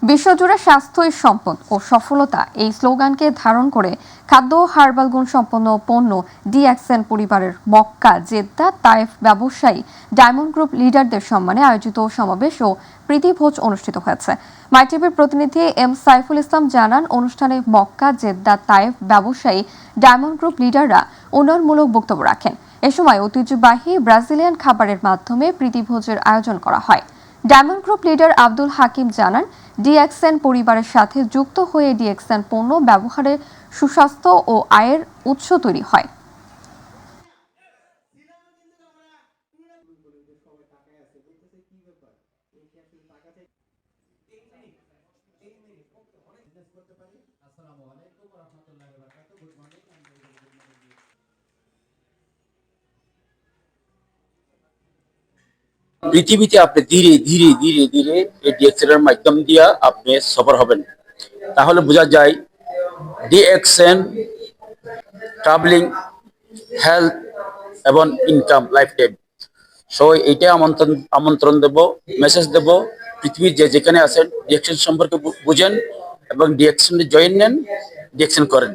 বিশ্বজুড়ে স্বাস্থ্যই সম্পদ ও সফলতা এই স্লোগানকে ধারণ করে খাদ্য ও হার্বাল গুণ সম্পন্ন পণ্য ডিএক্সএন পরিবারের মক্কা জেদ্দা তায়েফ ব্যবসায়ী ডায়মন্ড গ্রুপ লিডারদের সম্মানে আয়োজিত সমাবেশ ও প্রীতিভোজ অনুষ্ঠিত হয়েছে। মাই টিভির প্রতিনিধি এম সাইফুল ইসলাম জানান, অনুষ্ঠানে মক্কা জেদ্দা তায়েফ ব্যবসায়ী ডায়মন্ড গ্রুপ লিডাররা উন্নয়নমূলক বক্তব্য রাখেন। এ সময় ঐতিহ্যবাহী ব্রাজিলিয়ান খাবারের মাধ্যমে প্রীতিভোজের আয়োজন করা হয়। Diamond group leader Abdul Hakim জানান, ডিএক্সএন পরিবারের সাথে যুক্ত হয়ে ডিএক্সএন পণ্য ব্যবহারে সুস্বাস্থ্য ও আয়ের উৎস তৈরি হয়। পৃথিবীতে আপনি ধীরে ধীরে ধীরে ধীরে এই ডিএক্সএন এর মাধ্যম দিয়ে আপনি সফর হবেন। তাহলে বোঝা যায় ডিএক্সএন ট্রাভেলিং, হেলথ এবং ইনকাম লাইফ টাইম। সো এইটা আমন্ত্রণ দেব, মেসেজ দেব, পৃথিবীর যেখানে আছেন ডিএক্সএন সম্পর্কে বুঝেন এবং ডিএক্সএন জয়েন নেন, ডিএক্সএন করেন।